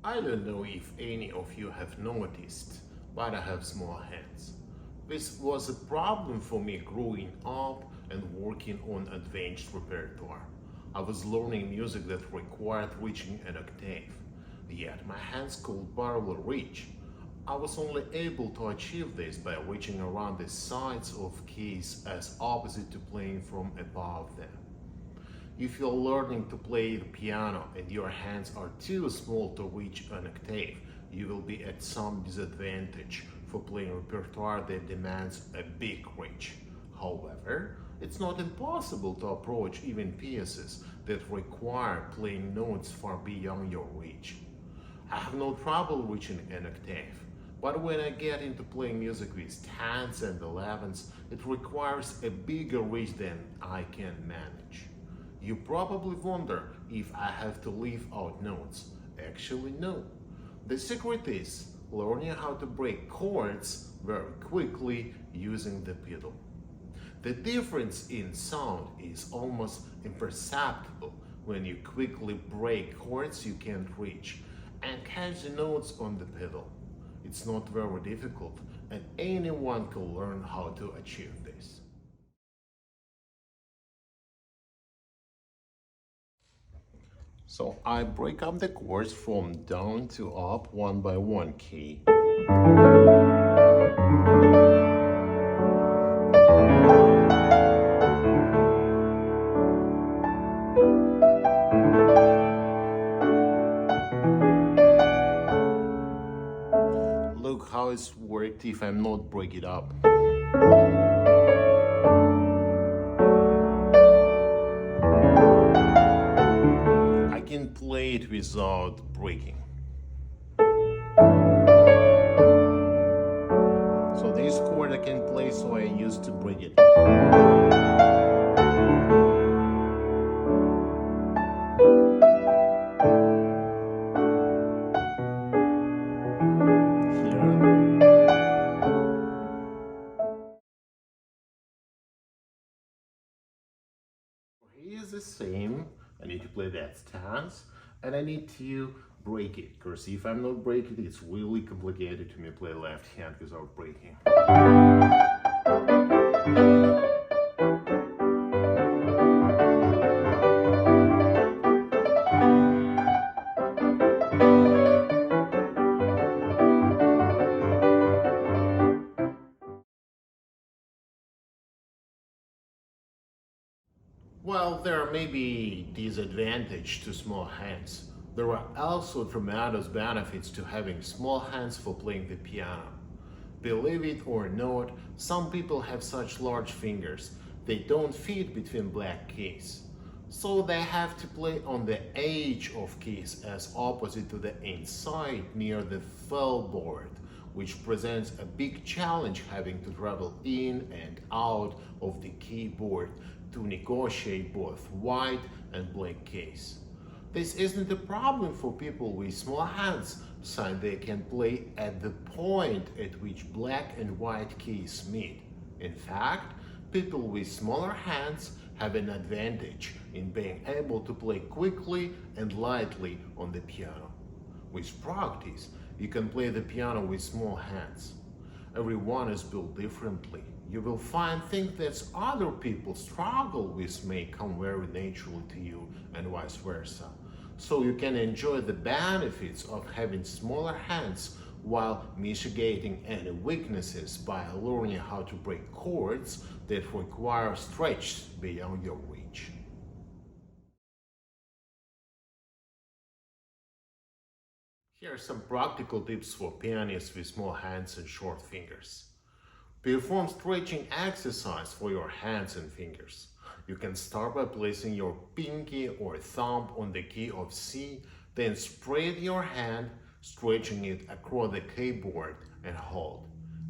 I don't know if any of you have noticed, but I have small hands. This was a problem for me growing up and working on advanced repertoire. I was learning music that required reaching an octave, yet my hands could barely reach. I was only able to achieve this by reaching around the sides of keys as opposite to playing from above them. If you're learning to play the piano and your hands are too small to reach an octave, you will be at some disadvantage for playing repertoire that demands a big reach. However, it's not impossible to approach even pieces that require playing notes far beyond your reach. I have no trouble reaching an octave, but when I get into playing music with 10s and 11s, it requires a bigger reach than I can manage. You probably wonder if I have to leave out notes. Actually, no. The secret is learning how to break chords very quickly using the pedal. The difference in sound is almost imperceptible when you quickly break chords you can't reach and catch the notes on the pedal. It's not very difficult, and anyone can learn how to achieve this. So I break up the chords from down to up one by one key. Look how it's worked if I'm not break it up. I can play it without breaking. So this chord I can play, so I used to break it. Here is the same. I need to play that stance and I need to break it, because if I'm not breaking it, it's really complicated to me play left hand without breaking. Well, there may be disadvantage to small hands. There are also tremendous benefits to having small hands for playing the piano. Believe it or not, some people have such large fingers, they don't fit between black keys. So they have to play on the edge of keys as opposite to the inside near the fretboard, which presents a big challenge having to travel in and out of the keyboard to negotiate both white and black keys. This isn't a problem for people with small hands, since they can play at the point at which black and white keys meet. In fact, people with smaller hands have an advantage in being able to play quickly and lightly on the piano. With practice, you can play the piano with small hands. Everyone is built differently. You will find things that other people struggle with may come very naturally to you, and vice versa. So you can enjoy the benefits of having smaller hands while mitigating any weaknesses by learning how to break chords that require stretch beyond your reach. Here are some practical tips for pianists with small hands and short fingers. Perform stretching exercise for your hands and fingers. You can start by placing your pinky or thumb on the key of C, then spread your hand, stretching it across the keyboard and hold.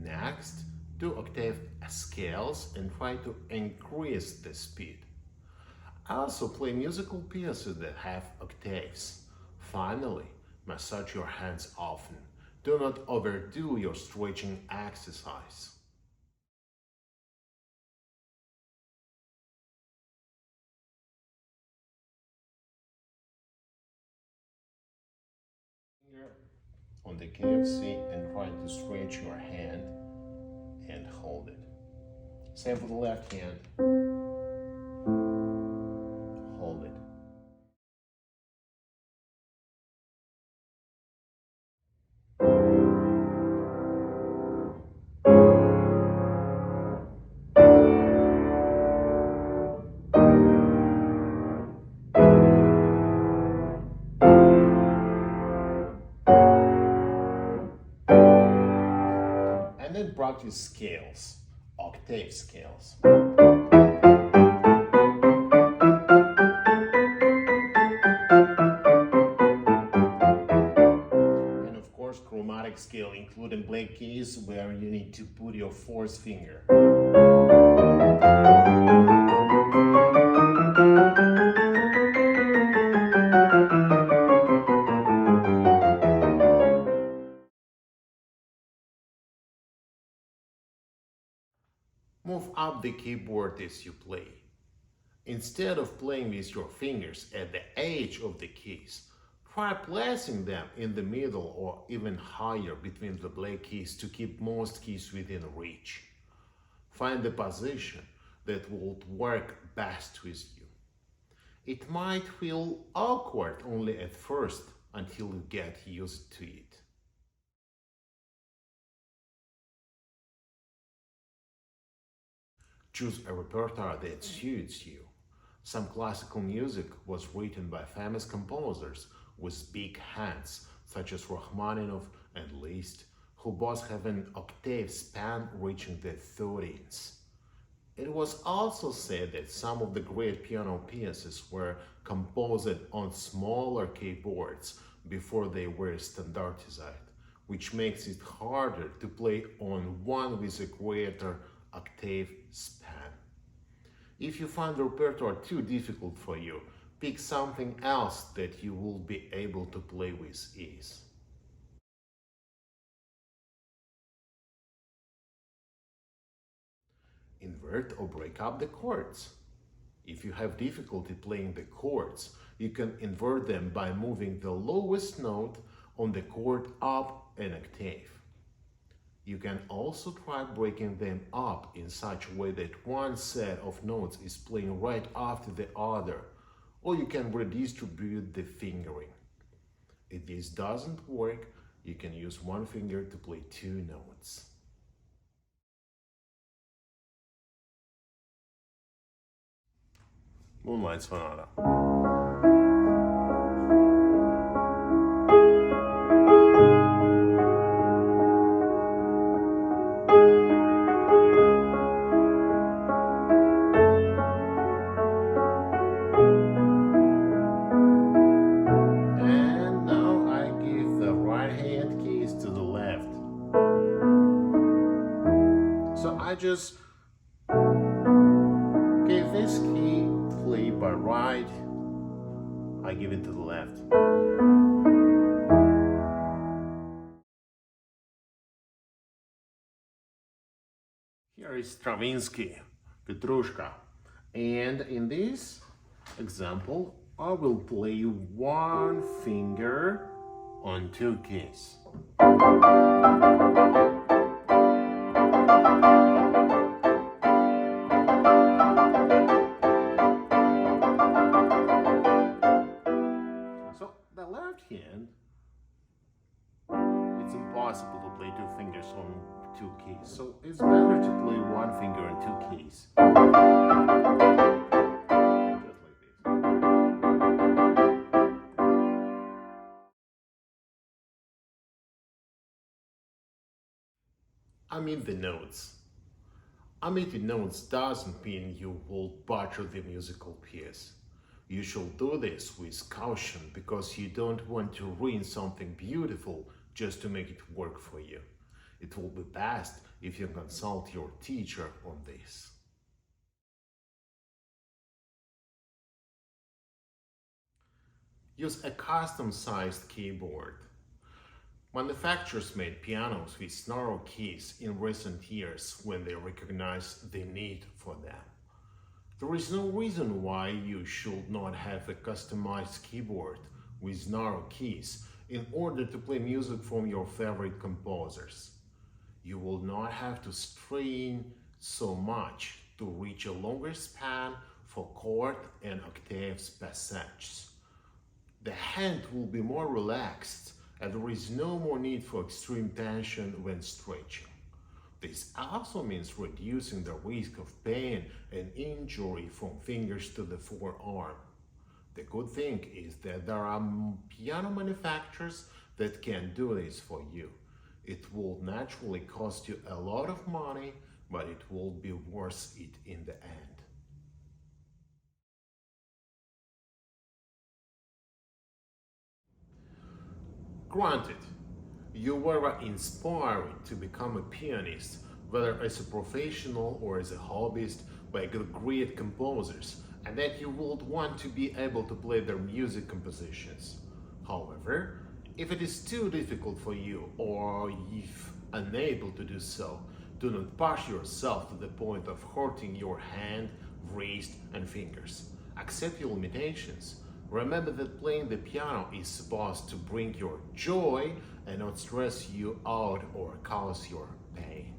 Next, do octave scales and try to increase the speed. Also play musical pieces that have octaves. Finally, massage your hands often. Do not overdo your stretching exercise. Here on the KFC and try to stretch your hand and hold it. Same for the left hand. Hold it. And then practice scales, octave scales. And of course, chromatic scale, including black keys, where you need to put your fourth finger. Move up the keyboard as you play. Instead of playing with your fingers at the edge of the keys, try placing them in the middle or even higher between the black keys to keep most keys within reach. Find the position that will work best with you. It might feel awkward only at first until you get used to it. Choose a repertoire that suits you. Some classical music was written by famous composers with big hands, such as Rachmaninoff and Liszt, who both have an octave span reaching the 13th. It was also said that some of the great piano pieces were composed on smaller keyboards before they were standardized, which makes it harder to play on one with a greater octave span. If you find the repertoire too difficult for you, pick something else that you will be able to play with ease. Invert or break up the chords. If you have difficulty playing the chords, you can invert them by moving the lowest note on the chord up an octave. You can also try breaking them up in such a way that one set of notes is playing right after the other, or you can redistribute the fingering. If this doesn't work, you can use one finger to play two notes. Moonlight Sonata. I just gave this key play by right, I give it to the left. Here is Stravinsky, Petrushka, and in this example I will play one finger on two keys. Hand, it's impossible to play two fingers on two keys, so it's better to play one finger on two keys. Just like this. Omit the notes. Omitting notes doesn't mean you will butcher the musical piece. You should do this with caution because you don't want to ruin something beautiful just to make it work for you. It will be best if you consult your teacher on this. Use a custom-sized keyboard. Manufacturers made pianos with narrow keys in recent years when they recognized the need for them. There is no reason why you should not have a customized keyboard with narrow keys in order to play music from your favorite composers. You will not have to strain so much to reach a longer span for chord and octaves passages. The hand will be more relaxed and there is no more need for extreme tension when stretching. This also means reducing the risk of pain and injury from fingers to the forearm. The good thing is that there are piano manufacturers that can do this for you. It will naturally cost you a lot of money, but it will be worth it in the end. Granted, you were inspired to become a pianist, whether as a professional or as a hobbyist, by great composers, and that you would want to be able to play their music compositions. However, if it is too difficult for you, or if unable to do so, do not push yourself to the point of hurting your hand, wrist, and fingers. Accept your limitations. Remember that playing the piano is supposed to bring your joy and not stress you out or cause your pain.